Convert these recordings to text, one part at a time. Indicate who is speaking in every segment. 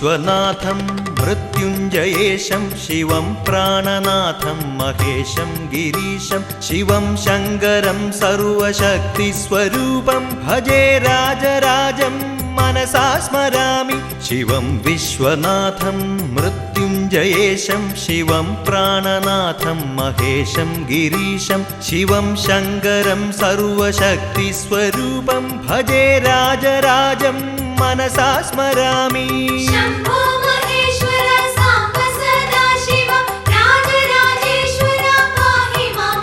Speaker 1: विश्वनाथं मृत्युञ्जयेशं शिवं प्राणनाथं महेशं गिरीशं शिवं शङ्करं सर्वशक्तिस्वरूपं भजे राजराजं मनसा स्मरामि। शिवं विश्वनाथं मृत्युञ्जयेशं शिवं प्राणनाथं महेशं गिरीशं शिवं शङ्करं सर्वशक्तिस्वरूपं भजे राजराजं मनसा स्मरामि।
Speaker 2: शम्भो महेश्वर साम्ब सदा शिव राजराजेश्वर पाहि मां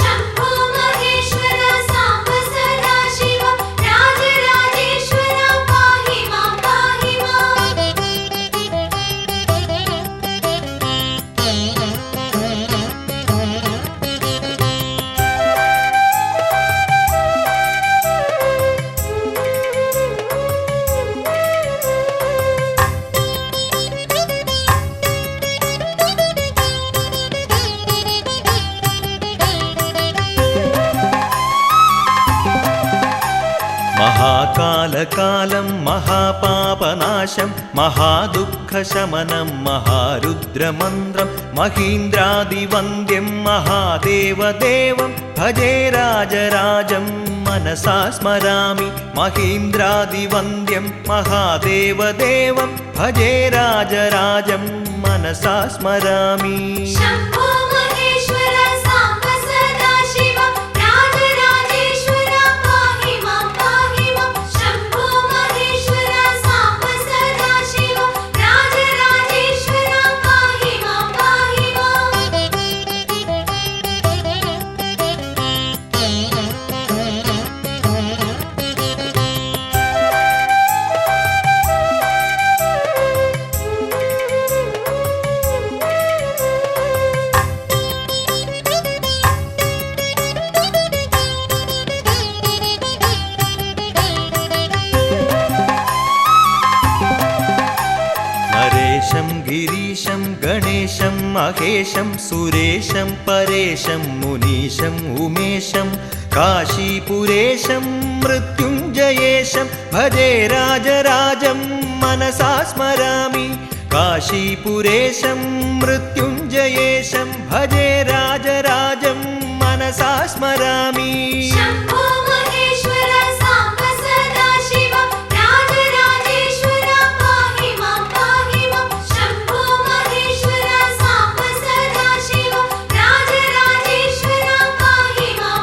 Speaker 2: शम्भो महेश्वर साम्ब सदा शिव राजराजेश्वर पाहि मां
Speaker 1: महाकालकालं महापापनाशं महादुःखशमनं महारुद्रमन्त्रं महीन्द्रादिवन्द्यं महादेवदेवं भजे राजराजं मनसा स्मरामि। महीन्द्रादिवन्द्यं महादेवदेवं भजे राजराजं मनसा स्मरामि।
Speaker 2: शम्भो महेश्वर साम्ब सदा शिव राजराजेश्वर पाहि मां शम्भो महेश्वर साम्ब सदा शिव राजराजेश्वर पाहि मां
Speaker 1: नरेशं गिरीशं गणेशं महेशं सुरेशं परेशं मुनीशं उमेशं काशीपुरेशं मृत्युञ्जयेशं भजे राजराजं मनसा स्मरामि। काशीपुरेशं मृत्युञ्जयेशं भजे राजराजं मनसा स्मरामि।
Speaker 2: शम्भो महेश्वर साम्ब सदा शिव राजराजेश्वर पाहि मां शम्भो महेश्वर साम्ब सदा शिव राजराजेश्वर पाहि मां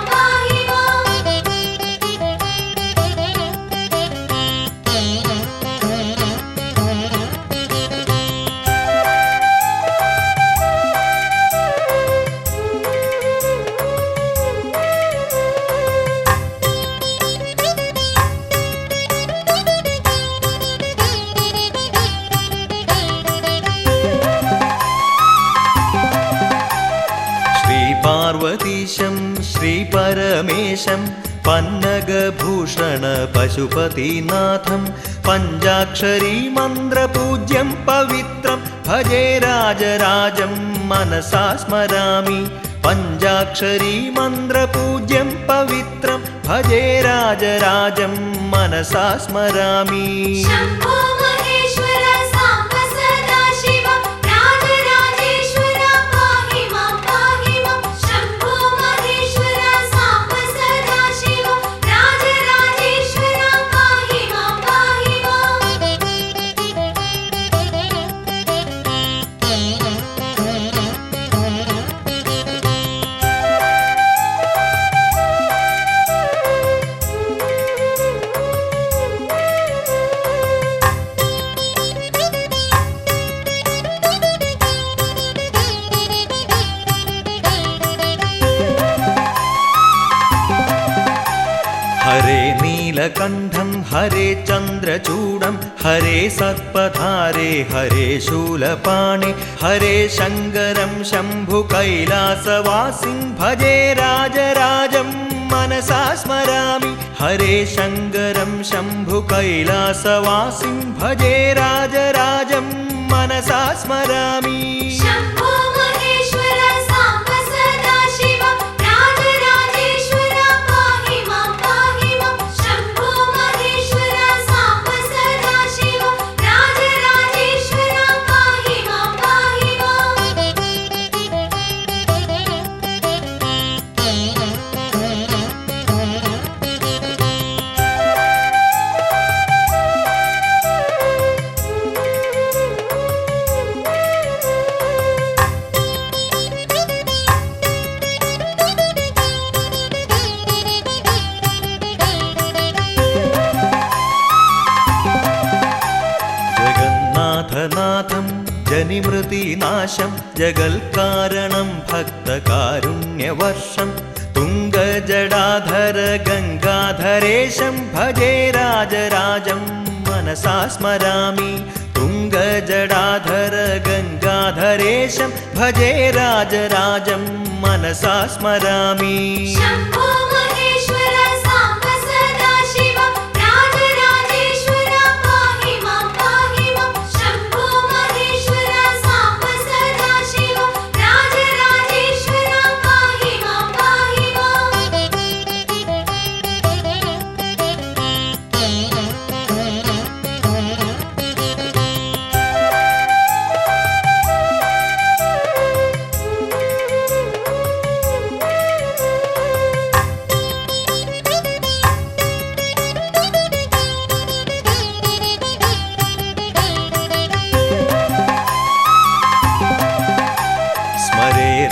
Speaker 1: पार्वतीशं श्रीपरमेशं पन्नगभूषण पशुपतिनाथं पञ्चाक्षरी मन्त्रपूज्यं पवित्रं भजे राजराजं मनसा स्मरामि। पञ्चाक्षरी मन्त्रपूज्यं पवित्रं भजे राजराजं मनसा स्मरामि।
Speaker 2: शम्भो महेश्वर साम्ब सदा शिव राजराजेश्वर पाहि मां शम्भो महेश्वर साम्ब सदा शिव राजराजेश्वर पाहि मां
Speaker 1: हरे नीलकण्ठं हरे चन्द्रचूडं हरे सर्पधारे हरे शूलपाणे हरे शङ्करं शम्भुकैलासवासिं भजे राजराजं मनसा स्मरामि। हरे शङ्करं शम्भुकैलासवासिं भजे राजराजं मनसा स्मरामि।
Speaker 2: शम्भो महेश्वर साम्ब सदा शिव राजराजेश्वर पाहि मां शम्भो महेश्वर साम्ब सदा शिव राजराजेश्वर
Speaker 1: ജഗന്നാഥം ജനിമൃതിനാശം ജഗൽക്കാരണം ഭക്തകാരുണ്യവർഷം തുംഗജടാധര ഗംഗാധരേശം ഭജേ രാജരാജം മനസാ സ്മരാമി തുംഗജടാധര ഗംഗാധരേശം ഭജേ രാജരാജം മനസാ സ്മരാമി
Speaker 2: शम्भो महेश्वर साम्ब सदा शिव राजराजेश्वर पाहि मां शम्भो महेश्वर साम्ब सदा शिव राजराजेश्वर पाहि मां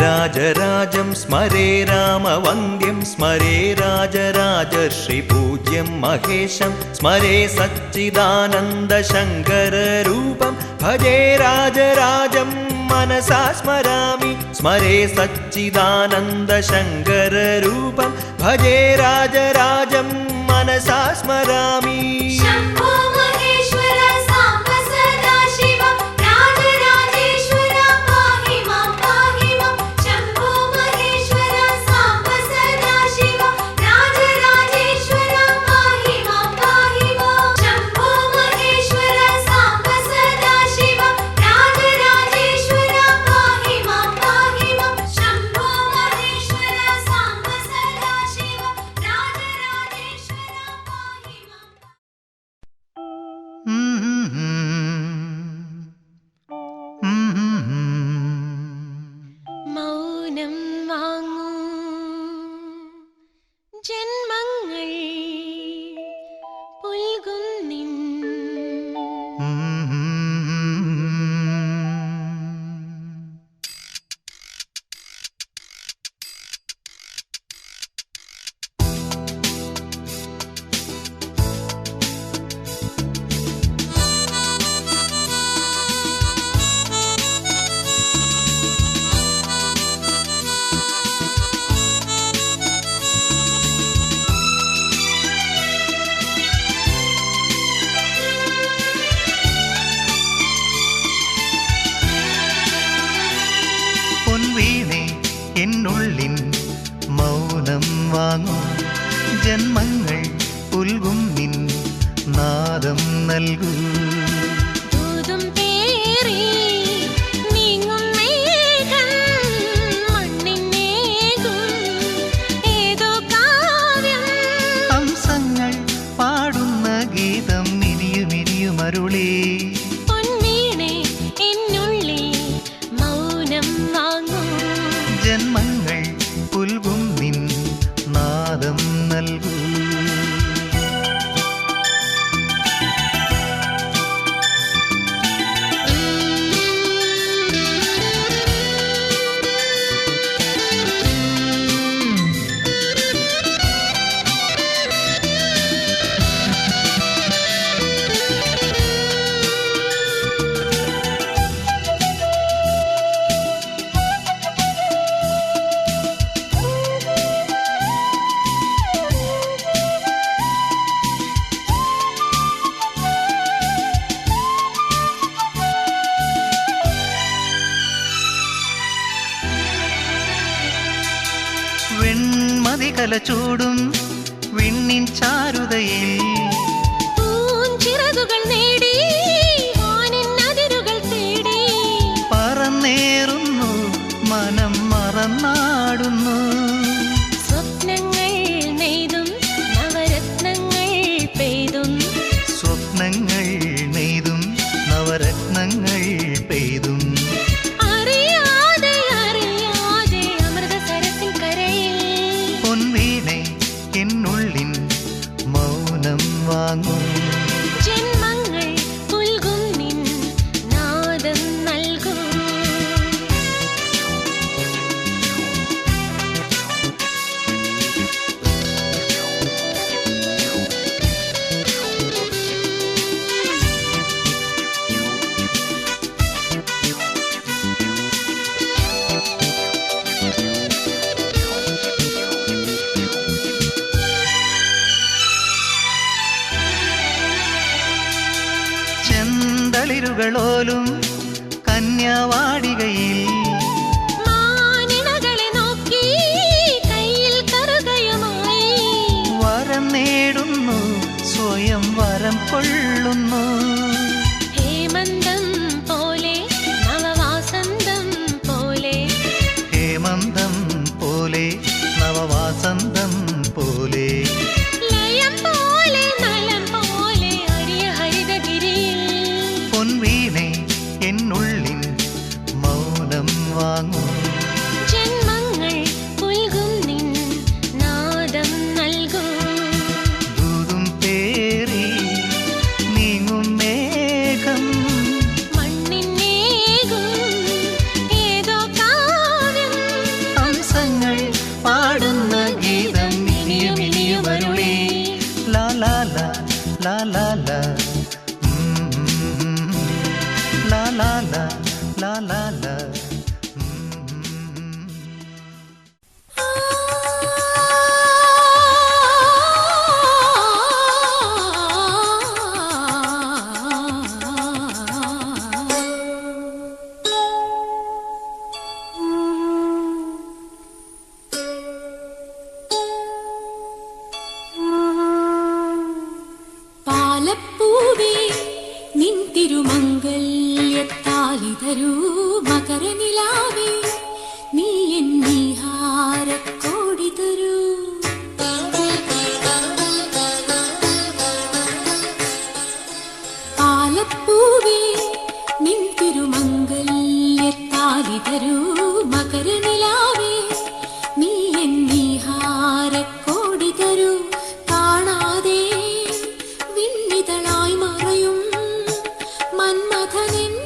Speaker 1: രാജരാജം സ്മരേ രാമവന്ദ്യം സ്മരേ രാജരാജശ്രീപൂജ്യം മഹേശം സ്മരേ സച്ചിദാനന്ദ ശങ്കരരൂപം ഭജേ രാജരാജം മനസാ സ്മരാമി സ്മരേ സച്ചിദാനന്ദ ശങ്കരരൂപം ഭജേ രാജരാജം മനസാ സ്മരാമി
Speaker 2: शम्भो महेश्वर साम्ब सदा शिव राजराजेश्वर पाहि मां शम्भो महेश्वर साम्ब सदा शिव राजराजेश्वर पाहि मां शम्भो महेश्वर साम्ब सदा शिव राजराजेश्वर पाहि मां शम्भो महेश्वर साम्ब सदा शिव राजराजेश्वर पाहि मां മൗനം വാങ്ങൂ ജന്മങ്ങൾ പുൽകും നിൻ
Speaker 3: പൊൻവീണേ എന്നുള്ളിൻ മൗനം വാങ്ങൂ ജന്മങ്ങൾ പുൽകും നിൻ നാദം നൽകൂ
Speaker 2: ദൂതും പേറി നീങ്ങും മേഘം മണ്ണിനേകും ഏതോ കാവ്യം
Speaker 3: ഹംസങ്ങൾ പാടുന്ന ഗീതം മിരിയുമരുളേ
Speaker 2: പൊൻവീണേ എന്നുള്ളിൽ മൗനം വാങ്ങൂ
Speaker 3: ജന്മങ്ങൾ പുൽകും നിൻ നാദം നൽകൂ വെൺമതികല ചൂടും വിണ്ണിൻ ചാരുതയിൽ
Speaker 2: പൂഞ്ചിറകുകൾ നേടി വാനിൻ അതിരുകൾ തേടി
Speaker 3: പറന്നേറുന്നു മനം മറന്നാടുന്നു
Speaker 2: സ്വപ്നങ്ങൾ നെയ്തും നവരത്നങ്ങൾ പെയ്തും
Speaker 3: സ്വപ്നങ്ങൾ നെയ്തും നവരത്നങ്ങൾ പെയ്തും
Speaker 2: അറിയാതെ അറിയാതെ അമൃതസരസിൻ കരയിൽ
Speaker 3: പൊൻവീണേ എന്നുള്ളിൻ മൗനം വാങ്ങൂ
Speaker 2: ജന്മങ്ങൾ
Speaker 3: കനവുകളോലും കന്യാവാടികയിൽ
Speaker 2: മാനിണകളെ നോക്കി കയ്യിൽ കറുകയുമായി
Speaker 3: വരം നേടുന്നു, സ്വയം വരം കൊള്ളുന്നു.
Speaker 2: ഹേമന്തം പോലെ നവവാസന്തം പോലെ,
Speaker 3: ഹേമന്തം പോലെ നവവാസന്തം പോലെ,
Speaker 2: ലയം പോലെ നലം പോലെ അരിയ ഹരിതഗിരിയിൽ.
Speaker 3: പൊൻവീണേ എന്നുള്ളിൽ മൗനം വാങ്ങൂ.
Speaker 2: ജന്മങ്ങൾ പുൽകും നിൻ നാദം നൽകൂ.
Speaker 3: ദൂതും പേറി നീങ്ങും മേഘം,
Speaker 2: മണ്ണിനേകും ഏതോ കാവ്യം.
Speaker 3: ഹംസങ്ങൾ പാടുന്ന ഗീതം ഇനിയും ഇനിയും അരുളി. ലാ ലാ ലാ ലാ ലാ ലാ ലാ ലാ ലാ ലാ ലാ ലാ.
Speaker 2: പാലപ്പൂവേ നിൻ തിരുമംഗല്യത്താലി തരൂ മകരനിലാവേ, നീ എന്നീഹാരക്കോടി തരൂ. പാലപ്പൂവേ നിൻ തിരുമംഗല്യത്താലി തരൂ മകരനിലാവേ, നീ എന്നീഹാരക്കോടി തരൂ. കാണാതെ വിണ്ണിതളായി മറയും മന്മഥനെന്നുള്ളിൽ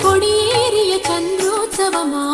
Speaker 2: കൊടിയേറിയ ചന്ദ്രോത്സവമാ